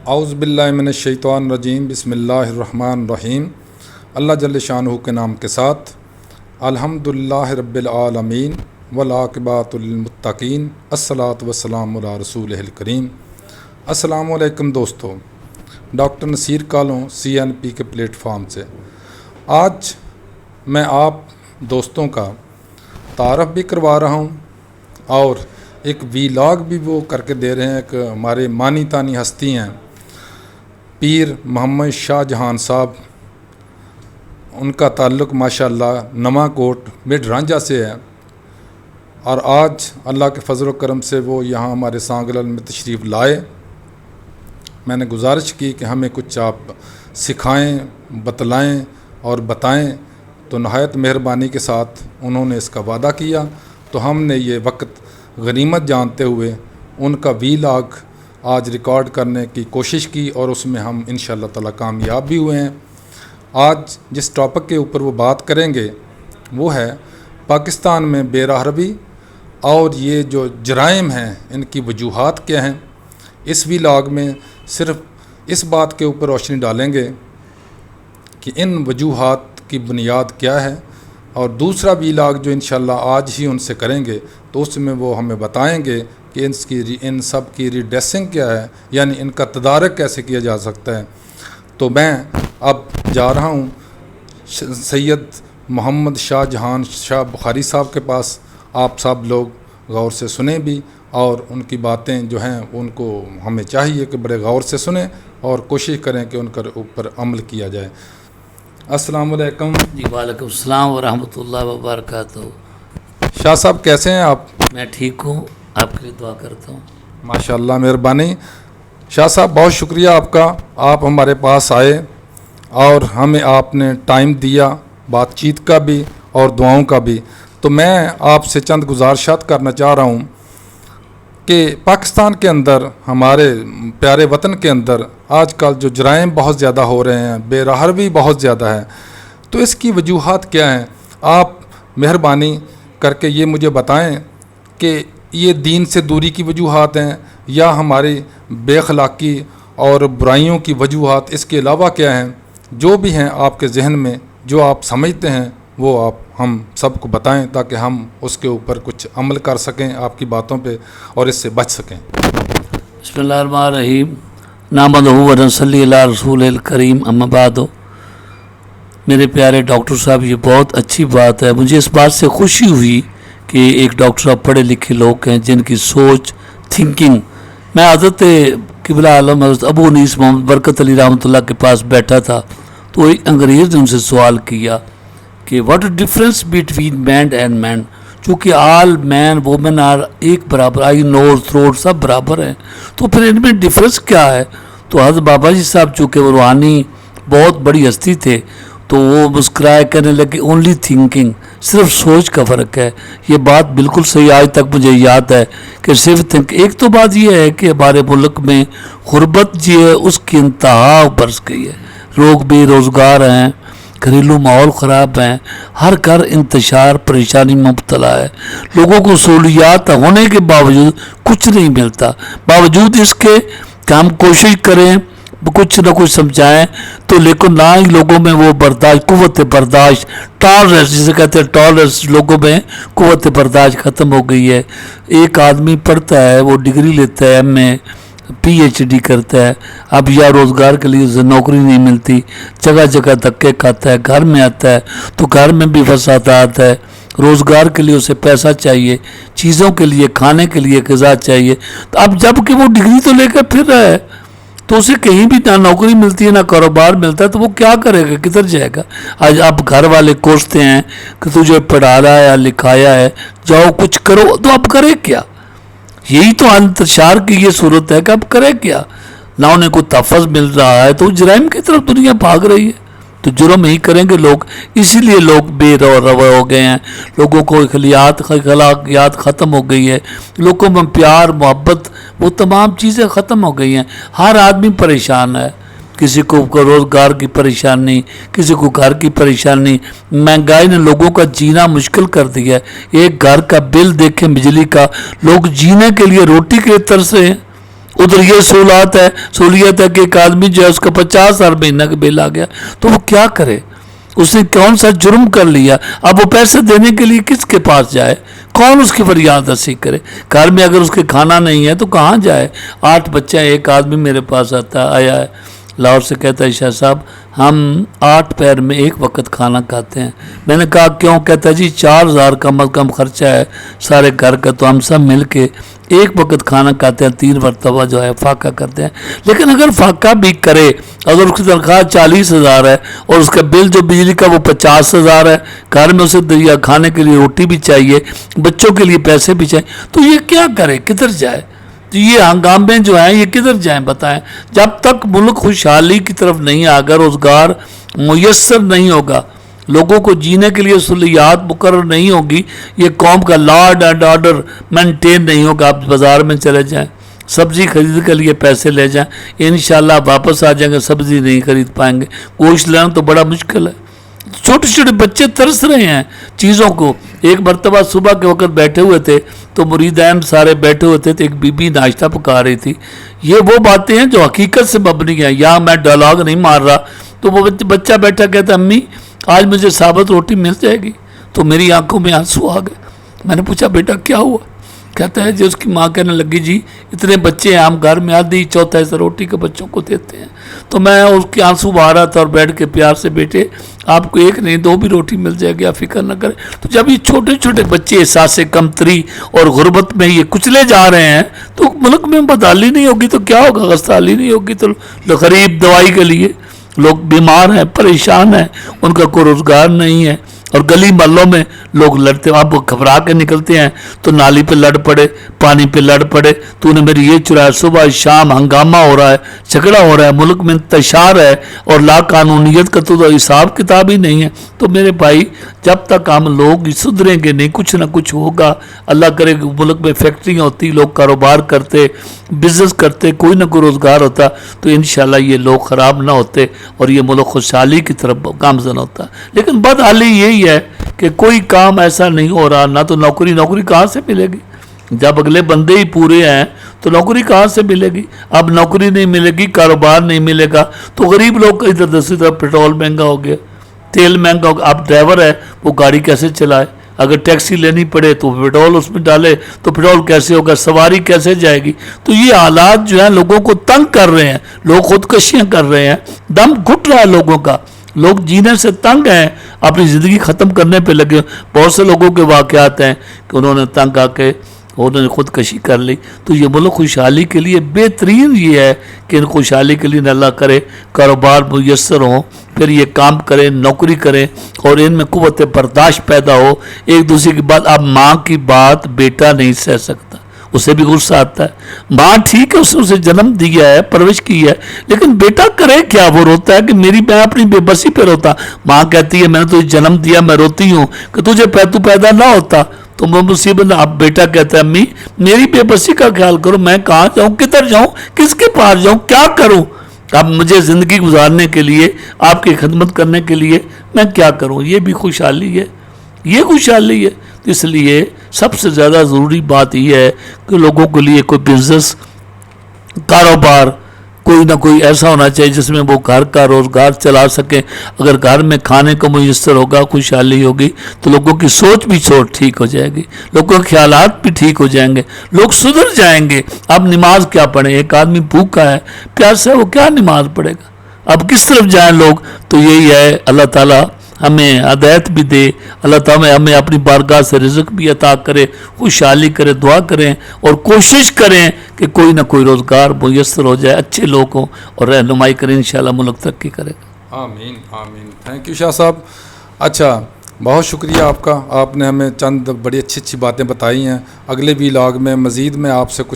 اعوذ باللہ من الشیطان الرجیم بسم اللہ الرحمن الرحیم۔ اللہ جل شانہ کے نام کے ساتھ الحمدللہ رب العالمین والعاقبۃ للمتقین، الصلاۃ والسلام علی رسولہ الکریم۔ السلام علیکم دوستو، ڈاکٹر نصیر کالوں CNP کے پلیٹ فارم سے آج میں آپ دوستوں کا تعارف بھی کروا رہا ہوں اور ایک ویلاگ بھی وہ کر کے دے رہے ہیں کہ ہمارے مانی تانی ہستی ہیں پیر محمد شاہ جہان صاحب، ان کا تعلق ماشاءاللہ نواں کوٹ مڈ رانجھا سے ہے، اور آج اللہ کے فضل و کرم سے وہ یہاں ہمارے سانگلل میں تشریف لائے۔ میں نے گزارش کی کہ ہمیں کچھ آپ سکھائیں، بتلائیں اور بتائیں، تو نہایت مہربانی کے ساتھ انہوں نے اس کا وعدہ کیا، تو ہم نے یہ وقت غنیمت جانتے ہوئے ان کا ویلاگ آج ریکارڈ کرنے کی کوشش کی، اور اس میں ہم انشاءاللہ تعالی کامیاب بھی ہوئے ہیں۔ آج جس ٹاپک کے اوپر وہ بات کریں گے وہ ہے پاکستان میں بے راہ روی اور یہ جو جرائم ہیں ان کی وجوہات کیا ہیں۔ اس ویلاگ میں صرف اس بات کے اوپر روشنی ڈالیں گے کہ ان وجوہات کی بنیاد کیا ہے، اور دوسرا ویلاگ جو انشاءاللہ آج ہی ان سے کریں گے تو اس میں وہ ہمیں بتائیں گے کہ ان سب کی ریڈریسنگ کیا ہے، یعنی ان کا تدارک کیسے کیا جا سکتا ہے۔ تو میں اب جا رہا ہوں سید محمد شاہ جہان شاہ بخاری صاحب کے پاس۔ آپ سب لوگ غور سے سنیں بھی، اور ان کی باتیں جو ہیں ان کو ہمیں چاہیے کہ بڑے غور سے سنیں اور کوشش کریں کہ ان کے اوپر عمل کیا جائے۔ السلام علیکم۔ جی وعلیکم السلام ورحمۃ اللہ وبرکاتہ۔ شاہ صاحب کیسے ہیں آپ؟ میں ٹھیک ہوں، آپ کے لیے دعا کرتا ہوں۔ ماشاءاللہ، مہربانی۔ شاہ صاحب بہت شکریہ آپ کا، آپ ہمارے پاس آئے اور ہمیں آپ نے ٹائم دیا بات چیت کا بھی اور دعاؤں کا بھی۔ تو میں آپ سے چند گزارشات کرنا چاہ رہا ہوں کہ پاکستان کے اندر، ہمارے پیارے وطن کے اندر آج کل جو جرائم بہت زیادہ ہو رہے ہیں، بے راہ روی بہت زیادہ ہے، تو اس کی وجوہات کیا ہیں؟ آپ مہربانی کر کے یہ مجھے بتائیں کہ یہ دین سے دوری کی وجوہات ہیں یا ہماری بے اخلاقی اور برائیوں کی وجوہات، اس کے علاوہ کیا ہیں؟ جو بھی ہیں آپ کے ذہن میں، جو آپ سمجھتے ہیں وہ آپ ہم سب کو بتائیں تاکہ ہم اس کے اوپر کچھ عمل کر سکیں آپ کی باتوں پہ اور اس سے بچ سکیں۔ بسم اللہ الرحمن الرحیم، نحمدہ و نصلی علی رسول الکریم، اما بعد۔ میرے پیارے ڈاکٹر صاحب، یہ بہت اچھی بات ہے، مجھے اس بات سے خوشی ہوئی کہ ایک ڈاکٹر صاحب پڑھے لکھے لوگ ہیں جن کی سوچ، تھنکنگ۔ میں حضرت قبلہ عالم حضرت ابو انیس محمد برکت علی رحمۃ اللہ کے پاس بیٹھا تھا، تو ایک انگریز نے ان سے سوال کیا کہ what difference between man and man, چونکہ آل مین وومن آر ایک برابر، آئی نوز تھروٹ سب برابر ہیں، تو پھر ان میں ڈفرینس کیا ہے؟ تو حضرت بابا جی صاحب چونکہ وہ روحانی بہت بڑی ہستی تھے تو وہ مسکرائے، کہنے لگے اونلی تھنکنگ، صرف سوچ کا فرق ہے۔ یہ بات بالکل صحیح، آج تک مجھے یاد ہے کہ صرف ایک تو بات یہ ہے کہ ہمارے ملک میں غربت جو ہے اس کی انتہا برس گئی ہے، لوگ بے روزگار ہیں، گھریلو ماحول خراب ہیں، ہر گھر انتشار پریشانی میں مبتلا ہے، لوگوں کو سہولیات ہونے کے باوجود کچھ نہیں ملتا، باوجود اس کے کہ ہم کوشش کریں کچھ نہ کچھ سمجھائیں تو، لیکن نہ ہی لوگوں میں وہ برداشت، قوت برداشت، ٹالرنس جسے کہتے ہیں، ٹالرنس، لوگوں میں قوت برداشت ختم ہو گئی ہے۔ ایک آدمی پڑھتا ہے، وہ ڈگری لیتا ہے، MA PhD کرتا ہے، اب یا روزگار کے لیے اسے نوکری نہیں ملتی، جگہ جگہ دھکے کھاتا ہے، گھر میں آتا ہے تو گھر میں بھی فسادات ہے، روزگار کے لیے اسے پیسہ چاہیے، چیزوں کے لیے، کھانے کے لیے غذا چاہیے، تو اب جب کہ وہ ڈگری تو لے کر پھر رہا ہے تو اسے کہیں بھی نہ نوکری ملتی ہے نہ کاروبار ملتا ہے، تو وہ کیا کرے گا، کدھر جائے گا؟ آج اب گھر والے کوستے ہیں کہ تجھے پڑھایا ہے لکھایا ہے، جاؤ کچھ کرو، تو اب کرے کیا؟ یہی تو انتشار کی یہ صورت ہے کہ اب کرے کیا؟ نہ انہیں کوئی تحفظ مل رہا ہے تو جرائم کی طرف دنیا بھاگ رہی ہے، تو جرم ہی کریں گے لوگ، اسی لیے لوگ بے روا ہو گئے ہیں، لوگوں کو اخلاقیات ختم ہو گئی ہے، لوگوں میں پیار محبت وہ تمام چیزیں ختم ہو گئی ہیں، ہر آدمی پریشان ہے، کسی کو روزگار کی پریشانی، کسی کو گھر کی پریشانی، مہنگائی نے لوگوں کا جینا مشکل کر دیا ہے۔ ایک گھر کا بل دیکھیں بجلی کا، لوگ جینے کے لیے، روٹی کے لیے ترسے ہیں، ادھر یہ سہولیت ہے کہ ایک آدمی جو ہے اس کا 50,000 مہینہ کا بل آ گیا تو وہ کیا کرے؟ اس نے کون سا جرم کر لیا؟ اب وہ پیسے دینے کے لیے کس کے پاس جائے؟ کون اس کی فریاد رسی کرے؟ گھر میں اگر اس کے کھانا نہیں ہے تو کہاں جائے؟ 8 بچے ہیں. ایک آدمی میرے پاس آیا ہے لاہور سے، کہتا ہے شاہ صاحب ہم 8 پیر میں ایک وقت کھانا کھاتے ہیں. میں نے کہا کیوں؟ کہتا ہے جی 4,000 کم از کم خرچہ ہے سارے گھر کا، تو ہم سب مل کے ایک وقت کھانا کھاتے ہیں، 3 مرتبہ جو ہے فاقہ کرتے ہیں. لیکن اگر فاقہ بھی کرے، اگر اس کی تنخواہ 40,000 ہے اور اس کا بل جو بجلی کا وہ 50,000 ہے، گھر میں اسے دریا کھانے کے لیے روٹی بھی چاہیے، بچوں کے لیے پیسے بھی چاہیے، تو یہ کیا کرے؟ کدھر جائے؟ تو یہ ہنگامے جو ہیں یہ کدھر جائیں بتائیں؟ جب تک ملک خوشحالی کی طرف نہیں آگا، روزگار میسر نہیں ہوگا، لوگوں کو جینے کے لیے سہولیات مقرر نہیں ہوگی، یہ قوم کا لاڈ اینڈ آرڈر مینٹین نہیں ہوگا. آپ بازار میں چلے جائیں، سبزی خرید کے لیے پیسے لے جائیں، انشاءاللہ واپس آ جائیں گے، سبزی نہیں خرید پائیں گے. گوشت لینا تو بڑا مشکل ہے. چھوٹے چھوٹے بچے ترس رہے ہیں چیزوں کو. ایک مرتبہ صبح کے وقت بیٹھے ہوئے تھے تو مریدین سارے بیٹھے ہوئے تھے تو ایک بی بی ناشتہ پکا رہی تھی. یہ وہ باتیں ہیں جو حقیقت سے مبنی ہیں، یا میں ڈائلاگ نہیں مار رہا. تو وہ بچہ بیٹھا کہتا امی آج مجھے ثابت روٹی مل جائے گی؟ تو میری آنکھوں میں آنسو آ گئے. میں نے پوچھا بیٹا کیا ہوا؟ کہتا ہے جی اس کی ماں کہنے لگی جی اتنے بچے ہیں، ہم گھر میں آدھی چوتھا حصہ روٹی کے بچوں کو دیتے ہیں. تو میں اس کے آنسو بہا رہا تھا اور بیٹھ کے پیار سے بیٹے آپ کو 1 نہیں 2 بھی روٹی مل جائے گی، آپ فکر نہ کریں. تو جب یہ چھوٹے چھوٹے بچے احساس کمتری اور غربت میں یہ کچلے جا رہے ہیں تو ملک میں بدحالی نہیں ہوگی تو کیا ہوگا؟ غصتحالی نہیں ہوگی تو غریب دوائی کے لیے لوگ بیمار ہیں، پریشان ہیں، ان کا کوئی روزگار نہیں ہے، اور گلی محلوں میں لوگ لڑتے ہیں. اب گھبرا کے نکلتے ہیں تو نالی پہ لڑ پڑے، پانی پہ لڑ پڑے، تو نے میری یہ چرایا. صبح شام ہنگامہ ہو رہا ہے، جھگڑا ہو رہا ہے، ملک میں انتشار ہے اور لا قانونیت کا تو حساب کتاب ہی نہیں ہے. تو میرے بھائی جب تک ہم لوگ سدھریں گے نہیں، کچھ نہ کچھ ہوگا. اللہ کرے کہ ملک میں فیکٹریاں ہوتی، لوگ کاروبار کرتے، بزنس کرتے، کوئی نہ کوئی روزگار ہوتا تو انشاءاللہ یہ لوگ خراب نہ ہوتے اور یہ ملک خوشحالی کی طرف گامزن ہوتا. لیکن بدحالی یہی ہے کہ کوئی کام ایسا نہیں ہو رہا، نہ تو نوکری کہاں سے ملے گی؟ جب اگلے بندے ہی پورے ہیں تو نوکری کہاں سے ملے گی؟ اب نوکری نہیں ملے گی، کاروبار نہیں ملے گا تو غریب لوگ ادھر دوسری طرف پیٹرول مہنگا ہو گیا، تیل مہنگا ہو گیا. اب ڈرائیور ہے وہ گاڑی کیسے چلائے؟ اگر ٹیکسی لینی پڑے تو پیٹرول اس میں ڈالے تو پیٹرول کیسے ہوگا؟ سواری کیسے جائے گی؟ تو یہ حالات جو ہیں لوگوں کو تنگ کر رہے ہیں، لوگ خودکشیاں کر رہے ہیں، دم گھٹ رہا ہے لوگوں کا، لوگ جینے سے تنگ ہیں، اپنی زندگی ختم کرنے پہ لگے. بہت سے لوگوں کے واقعات ہیں کہ انہوں نے تنگ آ کے انہوں نے خودکشی کر لی. تو یہ ملک خوشحالی کے لیے بہترین یہ ہے کہ ان خوشحالی کے لیے اللہ کرے کاروبار میسر ہوں، پھر یہ کام کریں، نوکری کریں اور ان میں قوت برداشت پیدا ہو ایک دوسرے کی بات. اب ماں کی بات بیٹا نہیں سہ سکتا، اسے بھی غصہ آتا ہے. ماں ٹھیک ہے اس نے اسے جنم دیا ہے، پرورش کی ہے، لیکن بیٹا کرے کیا؟ وہ روتا ہے کہ میں اپنی بے بسی پہ روتا. ماں کہتی ہے میں نے تجھے جنم دیا، میں روتی ہوں کہ تجھے تو پیدا نہ ہوتا تو میں مصیبت. اب بیٹا کہتا ہے امی میری بے بسی کا خیال کرو، میں کہاں جاؤں، کدھر جاؤں، کس کے پاس جاؤں، کیا کروں؟ اب مجھے زندگی گزارنے کے لیے، آپ کی خدمت کرنے کے لیے میں کیا کروں؟ یہ بھی خوشحالی ہے، یہ خوشحالی ہے. اس لیے سب سے زیادہ ضروری بات یہ ہے کہ لوگوں کے لیے کوئی بزنس، کاروبار کوئی نہ کوئی ایسا ہونا چاہیے جس میں وہ گھر کا روزگار چلا سکیں. اگر گھر میں کھانے کو میسر ہوگا، خوشحالی ہوگی تو لوگوں کی سوچ ٹھیک ہو جائے گی، لوگوں کے خیالات بھی ٹھیک ہو جائیں گے، لوگ سدھر جائیں گے. اب نماز کیا پڑھیں؟ ایک آدمی بھوکا ہے، پیاسا ہے، وہ کیا نماز پڑھے گا؟ اب کس طرف جائیں لوگ؟ تو یہی ہے اللہ تعالیٰ ہمیں ہدایت بھی دے، اللہ تعالیٰ ہمیں اپنی بارگاہ سے رزق بھی عطا کرے، خوشحالی کرے. دعا کریں اور کوشش کریں کہ کوئی نہ کوئی روزگار میسر ہو جائے، اچھے لوگ ہوں اور رہنمائی کریں، انشاءاللہ ملک ترقی کرے گا. آمین آمین. تھینک یو شاہ صاحب. اچھا بہت شکریہ آپ کا، آپ نے ہمیں چند بڑی اچھی باتیں بتائی ہیں. اگلے ویلاگ میں مزید میں آپ سے کچھ